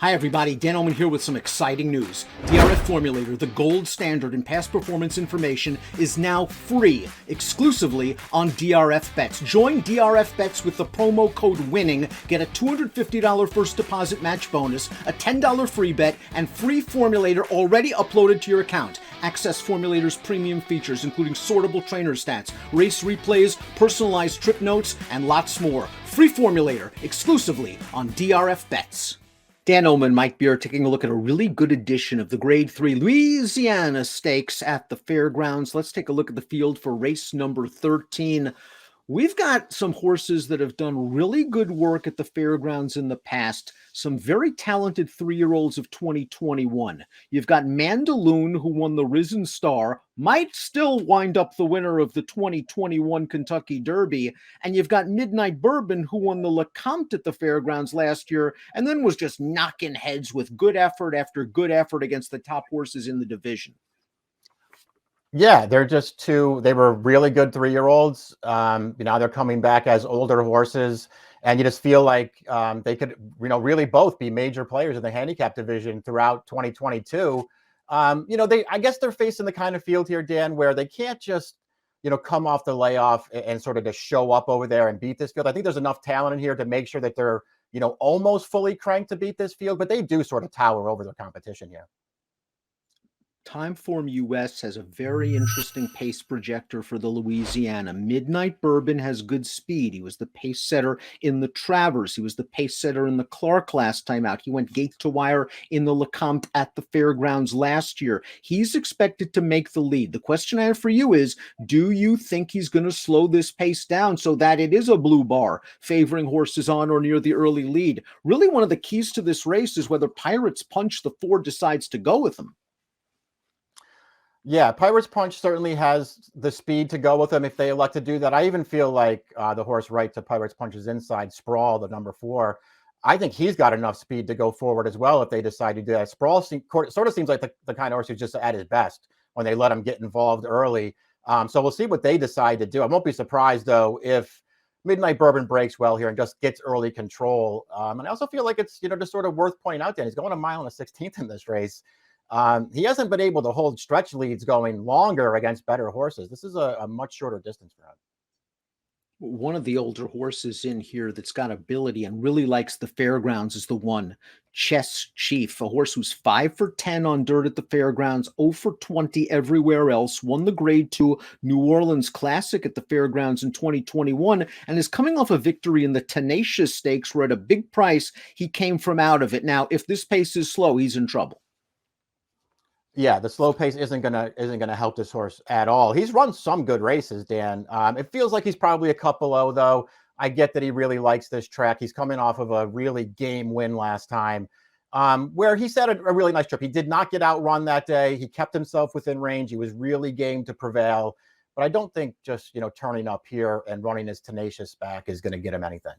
Hi everybody, Dan Illman here with some exciting news. DRF Formulator, the gold standard in past performance information, is now free, exclusively on DRF Bets. Join DRF Bets with the promo code WINNING, get a $250 first deposit match bonus, a $10 free bet, and free Formulator already uploaded to your account. Access Formulator's premium features, including sortable trainer stats, race replays, personalized trip notes, and lots more. Free Formulator, exclusively on DRF Bets. Dan Illman, Mike Beer, taking a look at a really good edition of the Grade 3 Louisiana Stakes at the fairgrounds. Let's take a look at the field for race number 13. We've got some horses that have done really good work at the fairgrounds in the past. Some very talented 3-year-olds of 2021. You've got Mandalon, who won the Risen Star, might still wind up the winner of the 2021 Kentucky Derby. And you've got Midnight Bourbon, who won the LeCompte at the fairgrounds last year, and then was just knocking heads with good effort after good effort against the top horses in the division. Yeah, they're just they were really good 3-year-olds. Now they're coming back as older horses, and you just feel like they could, really both be major players in the handicap division throughout 2022. I guess they're facing the kind of field here, Dan, where they can't just, come off the layoff and sort of just show up over there and beat this field. I think there's enough talent in here to make sure that they're, almost fully cranked to beat this field, but they do sort of tower over their competition here. Timeform US has a very interesting pace projector for the Louisiana. Midnight Bourbon has good speed. He was the pace setter in the Travers. He was the pace setter in the Clark last time out. He went gate to wire in the LeCompte at the fairgrounds last year. He's expected to make the lead. The question I have for you is, do you think he's going to slow this pace down so that it is a blue bar favoring horses on or near the early lead? Really, one of the keys to this race is whether Pirates Punch, the Ford, decides to go with him. Yeah, Pirates Punch certainly has the speed to go with them if they elect to do that. I even feel like the horse right to Pirates Punch's inside, Sprawl, the number 4, I think he's got enough speed to go forward as well if they decide to do that. Sprawl sort of seems like the kind of horse who's just at his best when they let him get involved early. So we'll see what they decide to do. I won't be surprised, though, if Midnight Bourbon breaks well here and just gets early control. And I also feel like it's, just sort of worth pointing out that he's going a mile and a 16th in this race. He hasn't been able to hold stretch leads going longer against better horses. This is a much shorter distance for him. One of the older horses in here that's got ability and really likes the fairgrounds is the one, Chess Chief, a horse who's 5 for 10 on dirt at the fairgrounds, 0 for 20 everywhere else, won the Grade 2 New Orleans Classic at the fairgrounds in 2021, and is coming off a victory in the Tenacious Stakes where at a big price he came from out of it. Now, if this pace is slow, he's in trouble. Yeah, the slow pace isn't gonna help this horse at all. He's run some good races, Dan. It feels like he's probably a couple low, though. I get that he really likes this track. He's coming off of a really game win last time, where he set a really nice trip. He did not get outrun that day. He kept himself within range. He was really game to prevail. But I don't think just turning up here and running his Tenacious back is going to get him anything.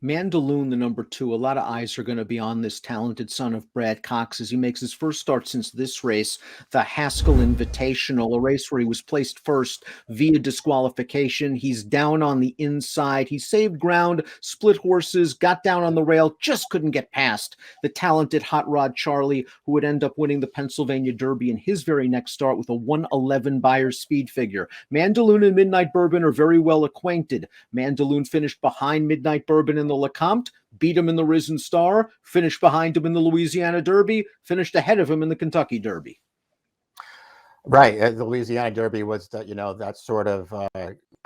Mandalon, the number 2, a lot of eyes are going to be on this talented son of Brad Cox as he makes his first start since this race, the Haskell Invitational, a race where he was placed first via disqualification. He's down on the inside. He saved ground, split horses, got down on the rail, just couldn't get past the talented Hot Rod Charlie, who would end up winning the Pennsylvania Derby in his very next start with a 1:11 Buyer's speed figure. Mandalon and Midnight Bourbon are very well acquainted. Mandalon finished behind Midnight Bourbon in the LeCompte, beat him in the Risen Star, finished behind him in the Louisiana Derby, finished ahead of him in the Kentucky Derby. Right. The Louisiana Derby was that sort of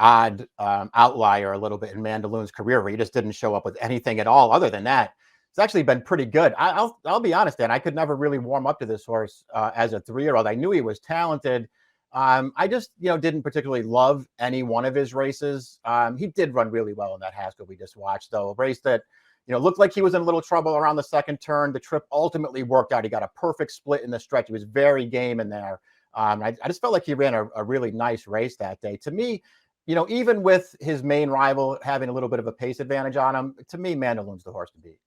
odd outlier a little bit in Mandalon's career where he just didn't show up with anything at all. Other than that, it's actually been pretty good. I'll be honest, Dan, I could never really warm up to this horse as a 3-year-old. I knew he was talented. I just, didn't particularly love any one of his races. He did run really well in that Haskell we just watched, though. A race that, looked like he was in a little trouble around the second turn. The trip ultimately worked out. He got a perfect split in the stretch. He was very game in there. I just felt like he ran a really nice race that day. To me, even with his main rival having a little bit of a pace advantage on him, to me, Mandalon's the horse to beat.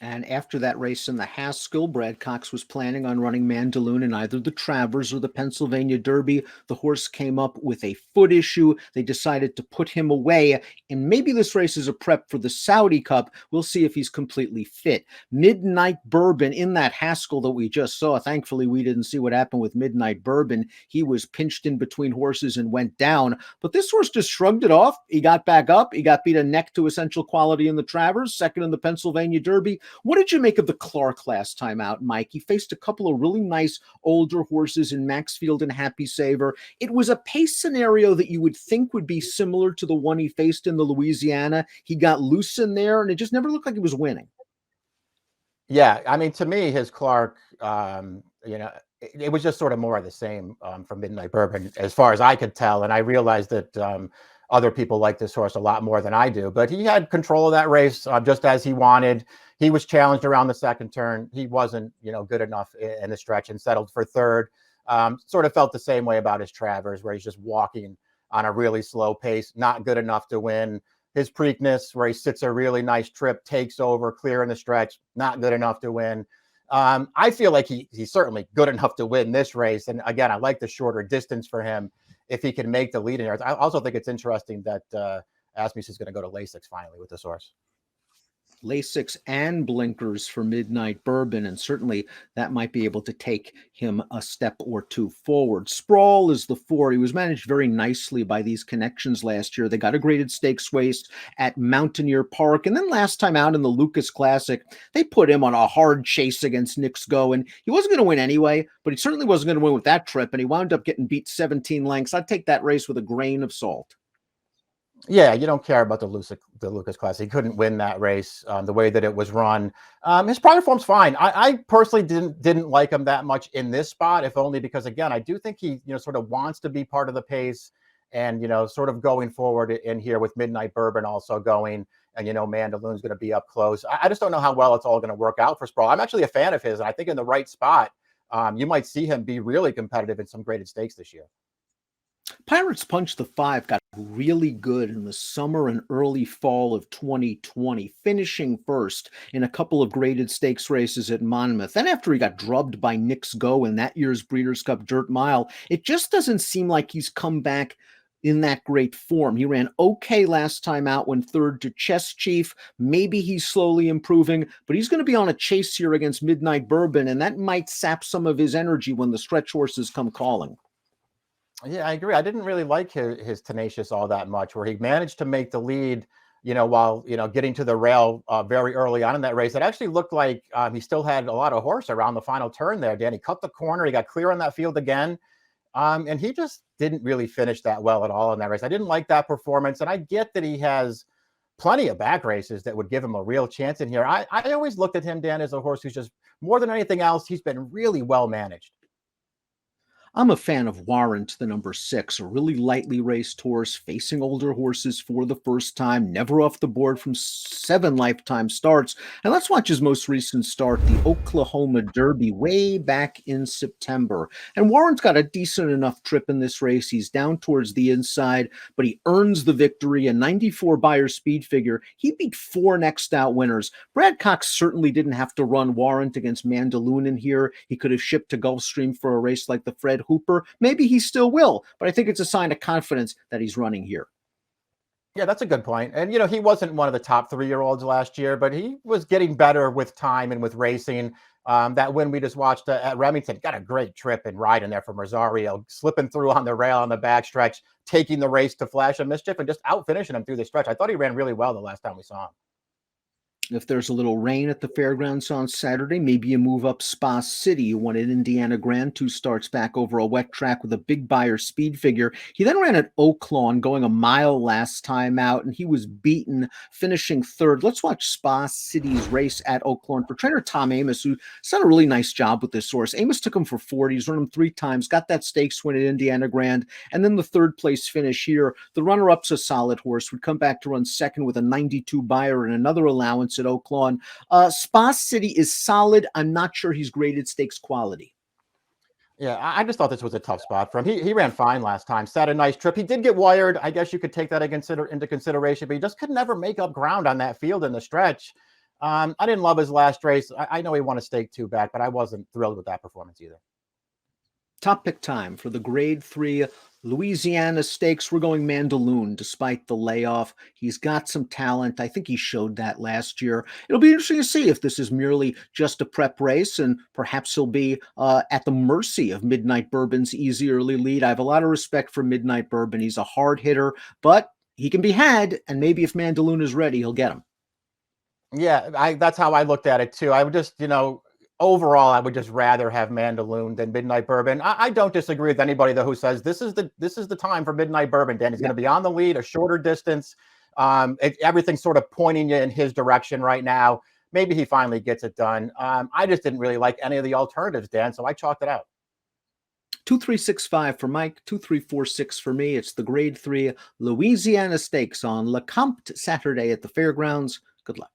And after that race in the Haskell, Brad Cox was planning on running Mandalon in either the Travers or the Pennsylvania Derby. The horse came up with a foot issue. They decided to put him away, and maybe this race is a prep for the Saudi Cup. We'll see if he's completely fit. Midnight Bourbon in that Haskell that we just saw. Thankfully, we didn't see what happened with Midnight Bourbon. He was pinched in between horses and went down, but this horse just shrugged it off. He got back up. He got beat a neck to Essential Quality in the Travers, second in the Pennsylvania Derby. What did you make of the Clark last time out, Mike? He faced a couple of really nice older horses in Maxfield and Happy Saver. It was a pace scenario that you would think would be similar to the one he faced in the Louisiana. He got loose in there, and it just never looked like he was winning. Yeah, I mean, to me, his Clark, it was just sort of more of the same from Midnight Bourbon, as far as I could tell. And I realized that other people like this horse a lot more than I do. But he had control of that race just as he wanted. He was challenged around the second turn. He wasn't, good enough in the stretch and settled for third. Sort of felt the same way about his Travers, where he's just walking on a really slow pace, not good enough to win. His Preakness, where he sits a really nice trip, takes over, clear in the stretch, not good enough to win. I feel like he's certainly good enough to win this race. And again, I like the shorter distance for him if he can make the lead in here. I also think it's interesting that Asmus is going to go to Lasix finally with this horse. Lasix and blinkers for Midnight Bourbon, and certainly that might be able to take him a step or two forward. Sprawl is the 4. He was managed very nicely by these connections last year. They got a graded stakes race at Mountaineer Park, and then last time out in the Lucas Classic, they put him on a hard chase against Knicks Go, and he wasn't going to win anyway, but he certainly wasn't going to win with that trip, and he wound up getting beat 17 lengths. I'd take that race with a grain of salt. Yeah, you don't care about the Lucas Classic. He couldn't win that race the way that it was run. His prior form's fine. I personally didn't like him that much in this spot, if only because, again, I do think he sort of wants to be part of the pace and sort of going forward in here with Midnight Bourbon also going, and Mandalon's going to be up close. I just don't know how well it's all going to work out for Sprawl. I'm actually a fan of his, and I think in the right spot, you might see him be really competitive in some graded stakes this year. Pirates Punch the 5 got really good in the summer and early fall of 2020, finishing first in a couple of graded stakes races at Monmouth. Then after he got drubbed by Knicks Go in that year's Breeders' Cup Dirt Mile, it just doesn't seem like he's come back in that great form. He ran okay last time out, went third to Chess Chief. Maybe he's slowly improving, but he's going to be on a chase here against Midnight Bourbon, and that might sap some of his energy when the stretch horses come calling. Yeah, I agree. I didn't really like his Tenacious all that much, where he managed to make the lead, while, getting to the rail very early on in that race. It actually looked like he still had a lot of horse around the final turn there, Dan. He cut the corner. He got clear on that field again. And he just didn't really finish that well at all in that race. I didn't like that performance. And I get that he has plenty of back races that would give him a real chance in here. I always looked at him, Dan, as a horse who's just, more than anything else, he's been really well managed. I'm a fan of Warrant, the number 6, a really lightly raced horse, facing older horses for the first time, never off the board from 7 lifetime starts. And let's watch his most recent start, the Oklahoma Derby, way back in September. And Warrant's got a decent enough trip in this race. He's down towards the inside, but he earns the victory, a 94 Beyer speed figure. He beat 4 next out winners. Brad Cox certainly didn't have to run Warrant against Mandalon in here. He could have shipped to Gulfstream for a race like the Fred Hooper. Maybe he still will, but I think it's a sign of confidence that he's running here. Yeah, that's a good point. And, he wasn't one of the top 3-year-olds last year, but he was getting better with time and with racing. That win we just watched at Remington, got a great trip and ride in there from Rosario, slipping through on the rail on the backstretch, taking the race to Flash of Mischief and just out finishing him through the stretch. I thought he ran really well the last time we saw him. If there's a little rain at the fairgrounds on Saturday, maybe you move up Spa City. You won at Indiana Grand, 2 starts back over a wet track with a big Beyer speed figure. He then ran at Oaklawn, going a mile last time out, and he was beaten, finishing third. Let's watch Spa City's race at Oaklawn for trainer Tom Amos, who's done a really nice job with this horse. Amos took him for 40. He's run him 3 times, got that stakes win at Indiana Grand, and then the 3rd place finish here. The runner-up's a solid horse, would come back to run second with a 92 Beyer and another allowance at Oaklawn. Spa City is solid. I'm not sure he's graded stakes quality. Yeah, I just thought this was a tough spot for him. He ran fine last time, set a nice trip. He did get wired. I guess you could take that into consideration, but he just could never make up ground on that field in the stretch. I didn't love his last race. I know he won a stake 2 back, but I wasn't thrilled with that performance either. Top pick time for the Grade 3 Louisiana Stakes. We're going Mandalon despite the layoff. He's got some talent. I think he showed that last year. It'll be interesting to see if this is merely just a prep race, and perhaps he'll be at the mercy of Midnight Bourbon's easy early lead. I have a lot of respect for Midnight Bourbon. He's a hard hitter, but he can be had, and maybe if Mandalon is ready, he'll get him. Yeah, that's how I looked at it too. I would just, overall, I would just rather have Mandalon than Midnight Bourbon. I don't disagree with anybody though who says this is the time for Midnight Bourbon. Dan, he's going to be on the lead, a shorter distance. Everything's sort of pointing you in his direction right now. Maybe he finally gets it done. I just didn't really like any of the alternatives, Dan, so I chalked it out. 2365 for Mike, 2346 for me. It's the Grade 3 Louisiana Stakes on Lecomte Saturday at the fairgrounds. Good luck.